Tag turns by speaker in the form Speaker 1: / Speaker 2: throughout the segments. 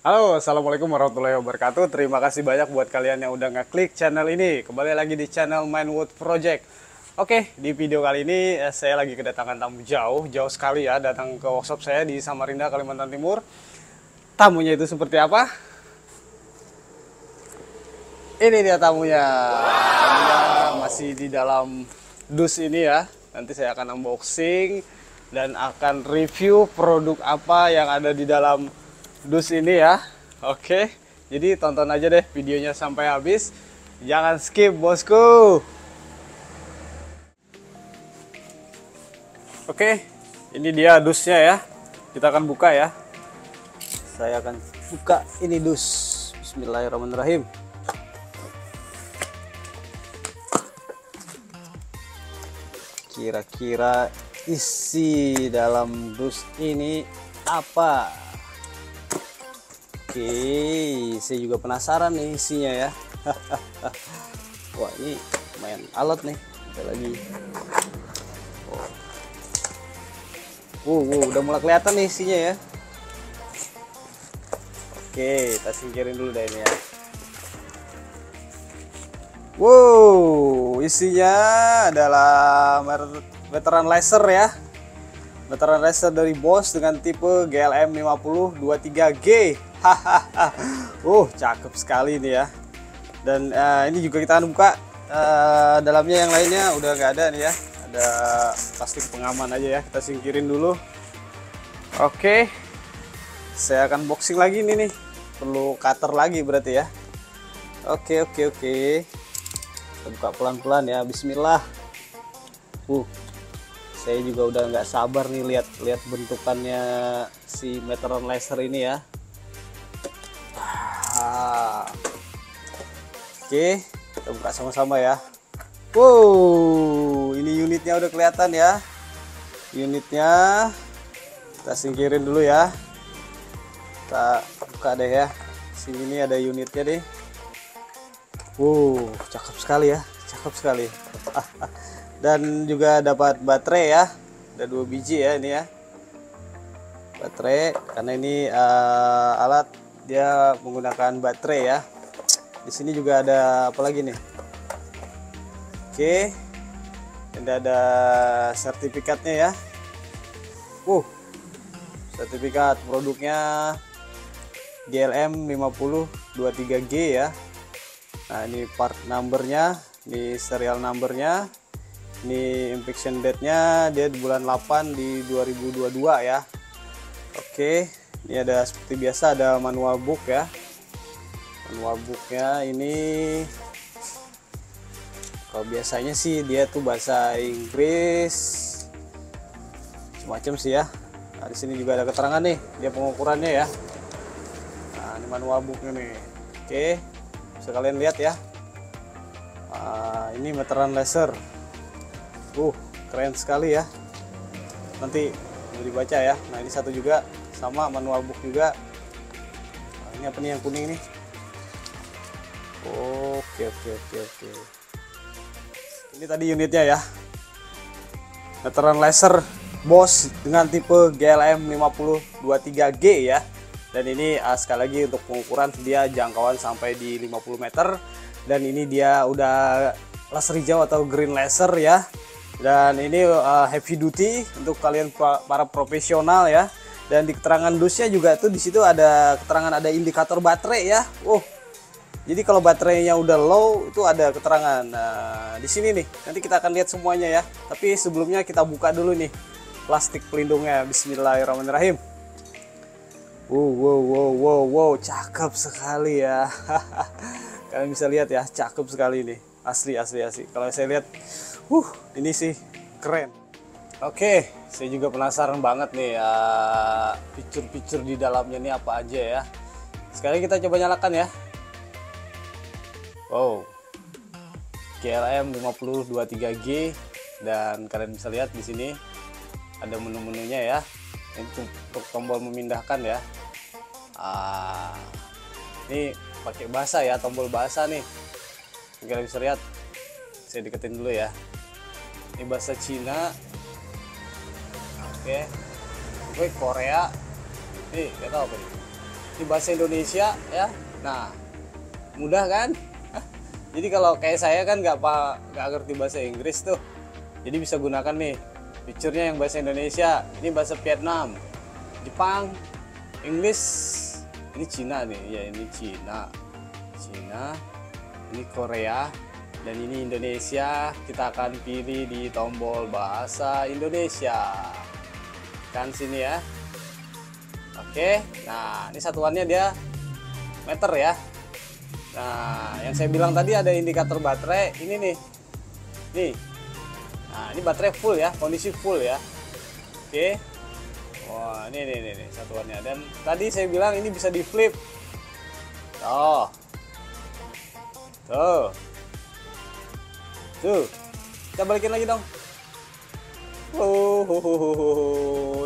Speaker 1: Halo, assalamualaikum warahmatullahi wabarakatuh. Terima kasih banyak buat kalian yang udah ngeklik channel ini. Kembali lagi di channel Mindwood Project. Oke, di video kali ini saya lagi kedatangan tamu jauh sekali ya, datang ke workshop saya di Samarinda, Kalimantan Timur. Tamunya itu seperti apa? Ini dia tamunya. Tamunya masih di dalam dus ini ya. Nanti saya akan unboxing dan akan review produk apa yang ada di dalam dus ini ya. Oke, jadi tonton aja deh videonya sampai habis. Jangan skip bosku. Oke, ini dia dusnya ya. Kita akan buka ya. Saya akan buka ini dus. Bismillahirrahmanirrahim. Kira-kira isi dalam dus ini apa? Oke, saya juga penasaran nih isinya ya. Wah, ini lumayan alot nih. Ada lagi. Udah mulai kelihatan nih isinya ya. Oke, kita singkirin dulu deh ini ya. Isinya adalah veteran laser ya. Veteran laser dari Bosch dengan tipe GLM 50 23G. Cakep sekali ini ya. Dan ini juga kita akan buka. Dalamnya yang lainnya udah nggak ada nih ya. Ada plastik pengaman aja ya. Kita singkirin dulu. Oke. Saya akan boxing lagi nih nih. Perlu cutter lagi berarti ya. Oke. Kita buka pelan-pelan ya. Bismillah. Saya juga udah nggak sabar nih lihat bentukannya si meteran laser ini ya. Oke, kita buka sama-sama ya. Ini unitnya udah kelihatan ya. Unitnya kita singkirin dulu ya. Kita buka deh ya. Sini nih ada unitnya deh. Cakep sekali ya, cakep sekali. Dan juga dapat baterai ya, ada 2 biji ya ini ya, baterai karena ini alat dia menggunakan baterai ya. Di sini juga ada apa lagi nih? Oke, ini ada sertifikatnya ya. Sertifikat produknya GLM 50 23G ya. Nah, ini part numbernya, ini serial numbernya, ini inspection date-nya dia di bulan 8 di 2022 ya. Oke, ini ada seperti biasa ada manual book ya. Manual booknya ini kalau biasanya sih dia tuh bahasa Inggris semacam sih ya. Nah, di sini juga ada keterangan nih dia pengukurannya ya. Nah, ini manual booknya nih. Oke, bisa kalian lihat ya. Nah, ini meteran laser. Keren sekali ya. Nanti boleh dibaca ya. Nah, ini satu juga sama manual book juga. Nah, ini apa nih yang kuning nih? Oke. Ini tadi unitnya ya. Meteran laser Bosch dengan tipe GLM 50 23G ya. Dan ini sekali lagi untuk pengukuran dia jangkauan sampai di 50 meter. Dan ini dia udah laser hijau atau green laser ya. Dan ini heavy duty untuk kalian para profesional ya. Dan di keterangan dusnya juga tuh di situ ada keterangan ada indikator baterai ya. Jadi kalau baterainya udah low itu ada keterangan. Nah, di sini nih. Nanti kita akan lihat semuanya ya. Tapi sebelumnya kita buka dulu nih plastik pelindungnya. Bismillahirrahmanirrahim. Cakep sekali ya. Kalian bisa lihat ya, cakep sekali ini. Asli. Kalau saya lihat, ini sih keren. Oke, saya juga penasaran banget nih ya, fitur-fitur di dalamnya ini apa aja ya. Sekali kita coba nyalakan ya. GLM 50 23G dan kalian bisa lihat di sini ada menu-menunya ya. Ini untuk tombol memindahkan ya. Ini pakai bahasa ya, tombol bahasa nih. Kalian bisa lihat. Saya deketin dulu ya. Ini bahasa Cina. Oke. Korea. Nih, nggak tahu apa ini. ngerti bahasa Indonesia ya. Nah, mudah kan? Jadi kalau kayak saya kan nggak ngerti bahasa Inggris tuh, jadi bisa gunakan nih fiturnya yang bahasa Indonesia. Ini bahasa Vietnam, Jepang, Inggris, ini Cina nih ya, ini Cina, ini Korea, dan ini Indonesia. Kita akan pilih di tombol bahasa Indonesia kan sini ya. Oke, nah ini satuannya dia meter ya. Nah, yang saya bilang tadi ada indikator baterai ini nih. Nah, ini baterai full ya, kondisi full ya. Oke. Wah, ini satuannya. Dan tadi saya bilang ini bisa di flip. Tuh. Kita balikin lagi dong.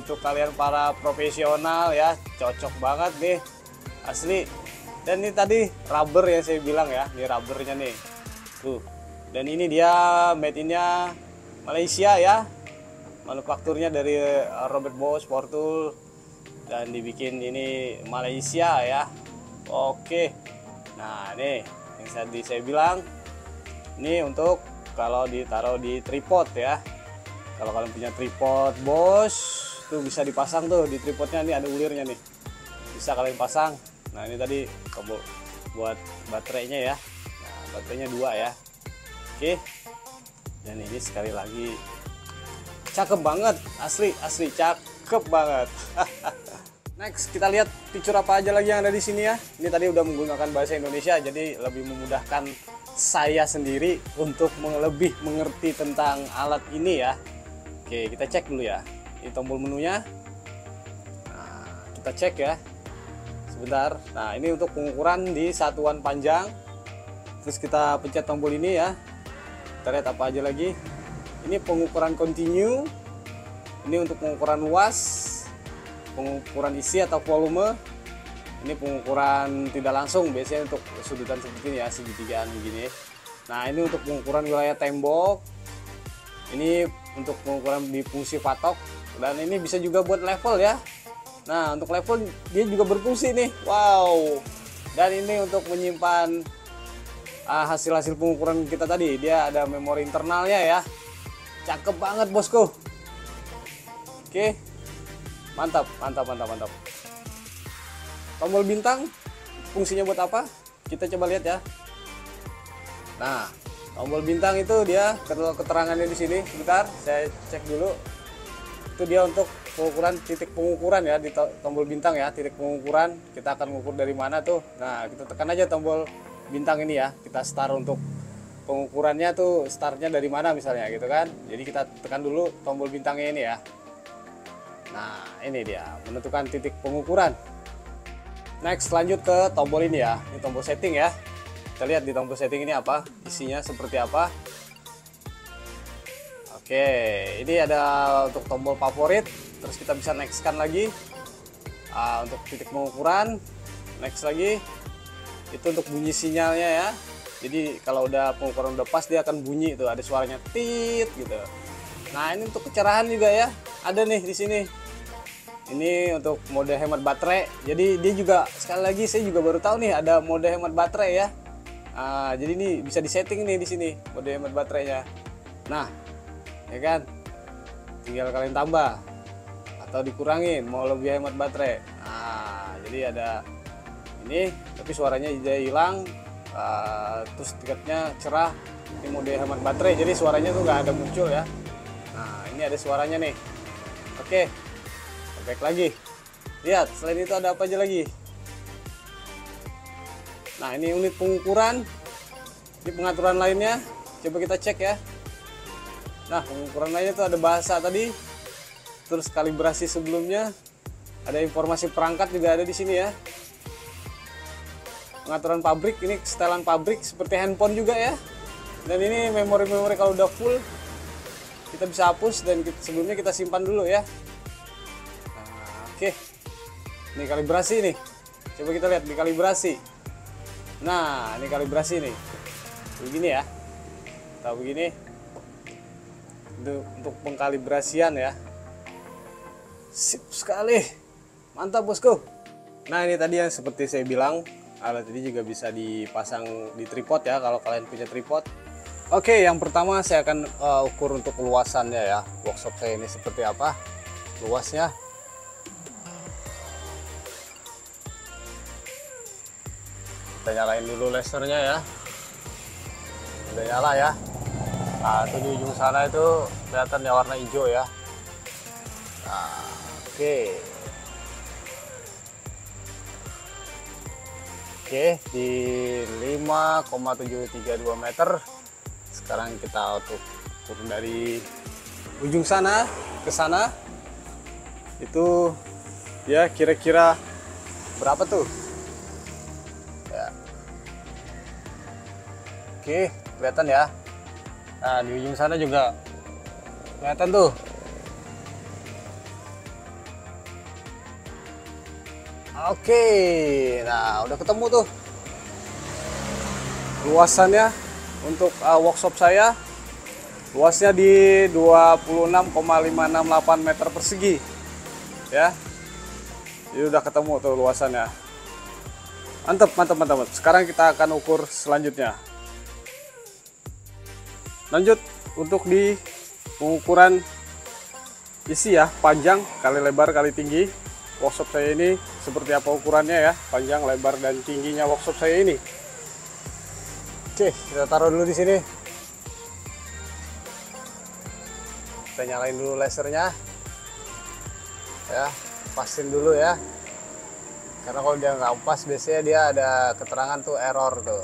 Speaker 1: Untuk kalian para profesional ya, cocok banget nih. Asli. Dan ini tadi rubber yang saya bilang ya, ini rubbernya nih. Tuh. Dan ini dia made in-nya Malaysia ya. Manufakturnya dari Robert Bosch Power Tool dan dibikin ini Malaysia ya. Oke. Nah, nih yang tadi saya bilang ini untuk kalau ditaruh di tripod ya. Kalau kalian punya tripod Bosch tuh bisa dipasang tuh di tripodnya, nih ada ulirnya nih. Bisa kalian pasang. Nah, ini tadi tombol buat baterainya ya. Nah, baterainya 2 ya. Oke. Dan ini sekali lagi cakep banget, asli cakep banget. Next, kita lihat fitur apa aja lagi yang ada di sini ya. Ini tadi udah menggunakan bahasa Indonesia, jadi lebih memudahkan saya sendiri untuk lebih mengerti tentang alat ini ya. Oke, kita cek dulu ya. Ini tombol menunya. Nah, kita cek ya. Sebentar. Nah, ini untuk pengukuran di satuan panjang. Terus kita pencet tombol ini ya. Kita lihat apa aja lagi. Ini pengukuran continue. Ini untuk pengukuran luas, pengukuran isi atau volume. Ini pengukuran tidak langsung, biasanya untuk sudutan seperti ini ya, segitigaan begini. Nah, ini untuk pengukuran wilayah tembok. Ini untuk pengukuran di fungsi patok. Dan ini bisa juga buat level ya. Nah, untuk level dia juga berfungsi nih. Wow. Dan ini untuk menyimpan hasil-hasil pengukuran kita tadi. Dia ada memori internalnya ya. Cakep banget bosku. Oke. Mantap. Tombol bintang fungsinya buat apa? Kita coba lihat ya. Nah, tombol bintang itu dia keterangannya di sini. Bentar, saya cek dulu. Itu dia untuk pengukuran, titik pengukuran ya di tombol bintang ya, titik pengukuran. Kita akan mengukur dari mana tuh. Nah, kita tekan aja tombol bintang ini ya. Kita start untuk pengukurannya tuh, startnya dari mana misalnya gitu kan. Jadi kita tekan dulu tombol bintangnya ini ya. Nah, ini dia menentukan titik pengukuran. Next, lanjut ke tombol ini ya. Ini tombol setting ya. Kita lihat di tombol setting ini apa, isinya seperti apa. Oke, ini ada untuk tombol favorit. Terus kita bisa nextkan lagi untuk titik pengukuran. Next lagi, itu untuk bunyi sinyalnya ya. Jadi kalau udah pengukuran udah pas, dia akan bunyi itu, ada suaranya tit gitu. Nah, ini untuk kecerahan juga ya, ada nih di sini. Ini untuk mode hemat baterai. Jadi dia juga, sekali lagi saya juga baru tahu nih ada mode hemat baterai ya. Jadi ini bisa disetting nih di sini mode hemat baterainya. Nah, ya kan, tinggal kalian tambah atau dikurangin mau lebih hemat baterai. Nah, jadi ada ini, tapi suaranya jadi hilang. Terus tingkatnya cerah. Ini mode hemat baterai, jadi suaranya tuh nggak ada muncul ya. Nah, ini ada suaranya nih. Oke, back lagi. Lihat, selain itu ada apa aja lagi. Nah, ini unit pengukuran. Ini pengaturan lainnya. Coba kita cek ya. Nah, pengukuran lainnya itu ada bahasa tadi. Terus kalibrasi sebelumnya. Ada informasi perangkat juga ada di sini ya. Pengaturan pabrik, ini setelan pabrik seperti handphone juga ya. Dan ini memori-memori kalau udah full kita bisa hapus, dan sebelumnya kita simpan dulu ya. Nah, oke. Ini kalibrasi nih. Coba kita lihat di kalibrasi. Nah, ini kalibrasi nih. Begini ya. Tahu begini. Untuk pengkalibrasian ya. Sip sekali. Mantap bosku. Nah ini tadi yang seperti saya bilang, alat ini juga bisa dipasang di tripod ya kalau kalian punya tripod. Oke, yang pertama saya akan ukur untuk luasannya ya, workshop saya ini seperti apa luasnya. Kita nyalain dulu lasernya ya, udah nyala ya. Nah itu di ujung sana itu kelihatan ya warna hijau ya. Nah, oke. Oke, di 5,732 meter. Sekarang kita turun dari ujung sana ke sana. Itu ya kira-kira berapa tuh? Ya. Oke, kelihatan ya. Nah, di ujung sana juga kelihatan tuh. Oke, nah udah ketemu tuh luasannya untuk workshop saya. Luasnya di 26,568 meter persegi ya. Jadi udah ketemu tuh luasannya. Mantap, mantap, mantap. Sekarang kita akan ukur selanjutnya. Lanjut untuk di pengukuran isi ya, panjang kali lebar kali tinggi. Workshop saya ini seperti apa ukurannya ya, panjang, lebar, dan tingginya workshop saya ini. Oke, kita taruh dulu di sini. Kita nyalain dulu lasernya. Ya, pasin dulu ya. Karena kalau dia nggak pas, biasanya dia ada keterangan tuh error tuh.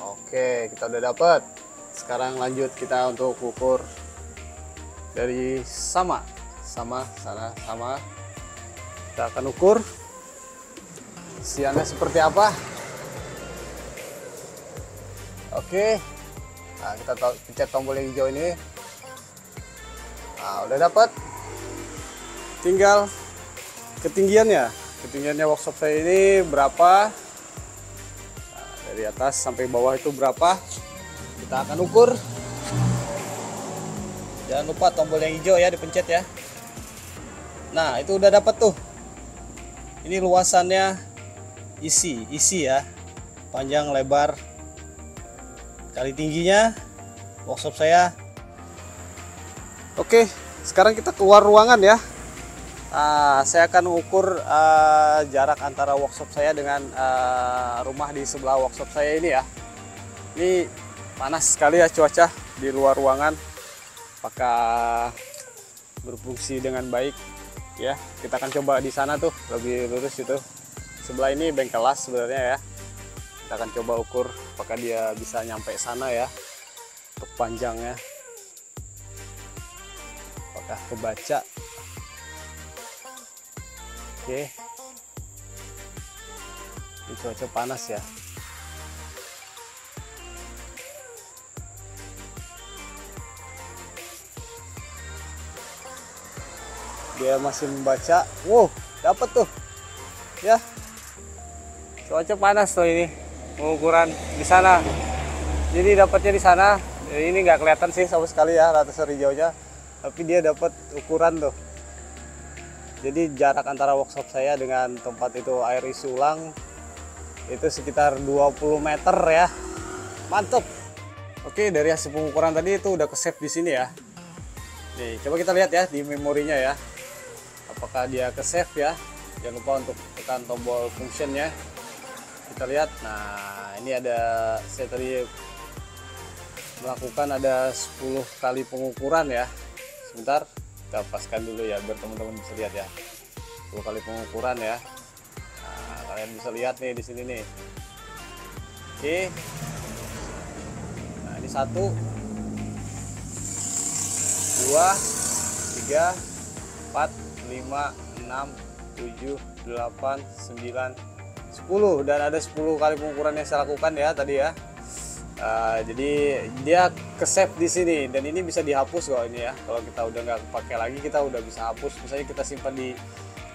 Speaker 1: Oke, kita udah dapet. Sekarang lanjut kita untuk ukur dari sama sana sama. Kita akan ukur isiannya seperti apa. Oke, nah kita pencet tombol yang hijau ini. Nah udah dapat, tinggal ketinggiannya workshop saya ini berapa. Nah, dari atas sampai bawah itu berapa kita akan ukur. Jangan lupa tombol yang hijau ya dipencet ya. Nah itu udah dapat tuh. Ini luasannya isi ya, panjang, lebar, kali tingginya workshop saya. Oke, sekarang kita keluar ruangan ya. Saya akan ukur jarak antara workshop saya dengan rumah di sebelah workshop saya ini ya. Ini panas sekali ya cuaca di luar ruangan. Apakah berfungsi dengan baik ya? Kita akan coba di sana tuh, lebih lurus itu. Sebelah ini bengkel las sebenarnya ya. Kita akan coba ukur apakah dia bisa nyampe sana ya untuk panjangnya. Apakah kebaca? Oke. Ini cuaca panas ya. Dia masih membaca. Wow, dapat tuh ya. Cuaca panas tuh ini pengukuran di sana. Jadi dapatnya di sana. Ini nggak kelihatan sih sama sekali ya latar hijaunya, tapi dia dapat ukuran tuh. Jadi jarak antara workshop saya dengan tempat itu air isi ulang itu sekitar 20 meter ya. Mantap. Oke, dari hasil pengukuran tadi itu udah ke save di sini ya. Nih, coba kita lihat ya di memorinya ya. Apakah dia ke save ya. Jangan lupa untuk tekan tombol functionnya. Kita lihat. Nah, ini ada, saya tadi melakukan ada 10 kali pengukuran ya. Sebentar, kita paskan dulu ya biar teman-teman bisa lihat ya. 10 kali pengukuran ya. Nah, kalian bisa lihat nih di sini nih. Oke. Nah, ini 1 2 3 4 5 6 7 8 9 10 dan ada 10 kali pengukuran yang saya lakukan ya tadi ya. Jadi dia ke save di sini dan ini bisa dihapus kok ini ya. Kalau kita udah nggak pakai lagi, kita udah bisa hapus. Misalnya kita simpan di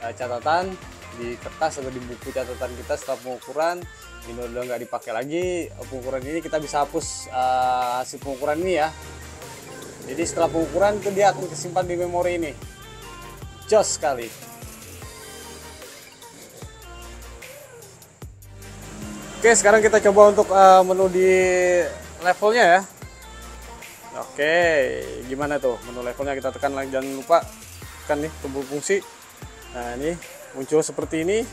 Speaker 1: catatan, di kertas atau di buku catatan kita setelah pengukuran ini udah nggak dipakai lagi pengukuran ini, kita bisa hapus hasil pengukuran ini ya. Jadi setelah pengukuran itu dia akan kesimpan di memori ini. Jos sekali. Oke, sekarang kita coba untuk menu di levelnya ya. Oke, gimana tuh menu levelnya, kita tekan lagi, jangan lupa tekan nih tombol fungsi. Nah, ini muncul seperti ini.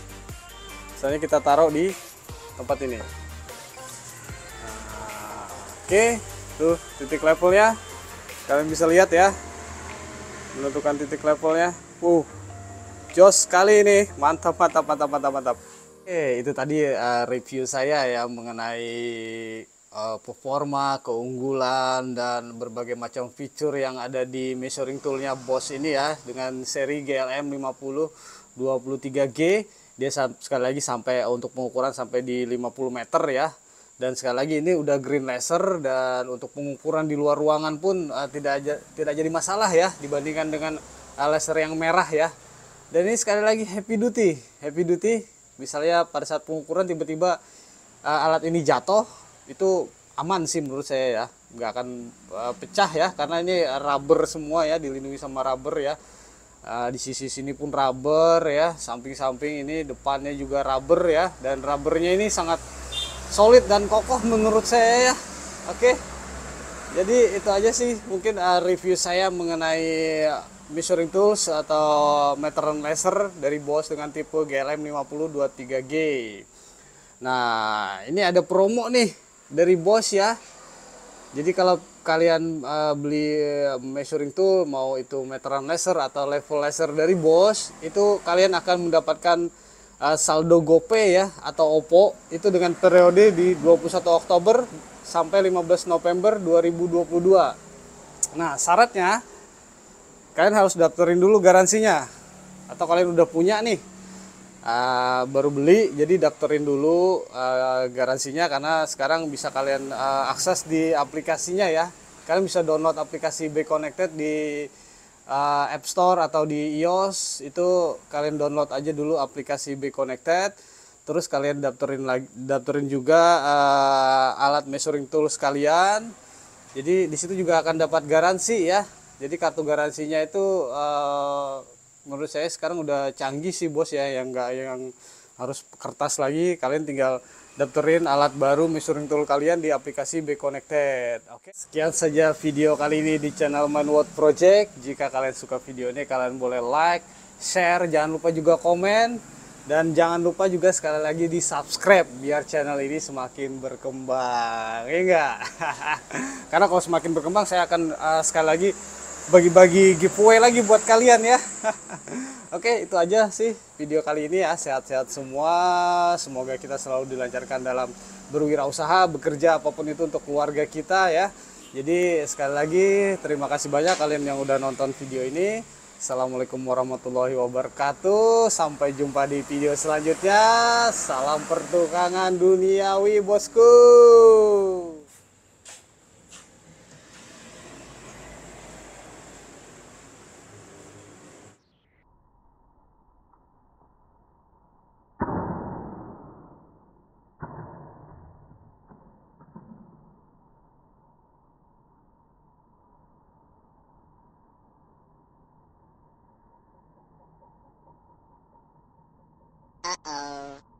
Speaker 1: Misalnya kita taruh di tempat ini. Nah, oke, tuh titik levelnya. Kalian bisa lihat ya. Menentukan titik levelnya. Jos sekali ini. Mantap, mantap, mantap, mantap, mantap. Oke, itu tadi review saya ya mengenai performa, keunggulan, dan berbagai macam fitur yang ada di measuring toolnya Bosch ini ya, dengan seri GLM 5023G. Dia sekali lagi sampai untuk pengukuran sampai di 50 meter ya. Dan sekali lagi ini udah green laser, dan untuk pengukuran di luar ruangan pun tidak jadi masalah ya dibandingkan dengan laser yang merah ya. Dan ini sekali lagi heavy duty. Misalnya pada saat pengukuran tiba-tiba alat ini jatuh, itu aman sih menurut saya ya, nggak akan pecah ya, karena ini rubber semua ya, dilindungi sama rubber ya. Di sisi sini pun rubber ya, samping-samping ini depannya juga rubber ya, dan rubbernya ini sangat solid dan kokoh menurut saya ya. Oke, jadi itu aja sih mungkin review saya mengenai measuring tools atau meteran laser dari Bosch dengan tipe GLM 5023G. Nah, ini ada promo nih dari Bosch ya. Jadi kalau kalian beli measuring tool, mau itu meteran laser atau level laser dari Bosch, itu kalian akan mendapatkan saldo GoPay ya atau OPPO itu dengan periode di 21 Oktober sampai 15 November 2022. Nah, syaratnya kalian harus daftarin dulu garansinya, atau kalian udah punya nih baru beli, jadi daftarin dulu garansinya, karena sekarang bisa kalian akses di aplikasinya ya. Kalian bisa download aplikasi Be Connected di App Store atau di iOS. Itu kalian download aja dulu aplikasi Be Connected, terus kalian daftarin juga alat measuring tools kalian. Jadi di situ juga akan dapat garansi ya. Jadi kartu garansinya itu menurut saya sekarang udah canggih sih Bos ya, yang harus kertas lagi. Kalian tinggal daftarin alat baru measuring tool kalian di aplikasi Be Connected. Oke, sekian saja video kali ini di channel Manwood Project. Jika kalian suka video ini, kalian boleh like, share, jangan lupa juga komen, dan jangan lupa juga sekali lagi di subscribe biar channel ini semakin berkembang, ya enggak? Karena kalau semakin berkembang saya akan sekali lagi bagi-bagi giveaway lagi buat kalian ya. Oke, itu aja sih video kali ini ya. Sehat-sehat semua, semoga kita selalu dilancarkan dalam berwirausaha, bekerja apapun itu untuk keluarga kita ya. Jadi sekali lagi terima kasih banyak kalian yang udah nonton video ini. Assalamualaikum warahmatullahi wabarakatuh. Sampai jumpa di video selanjutnya. Salam pertukangan duniawi bosku.
Speaker 2: Uh-oh.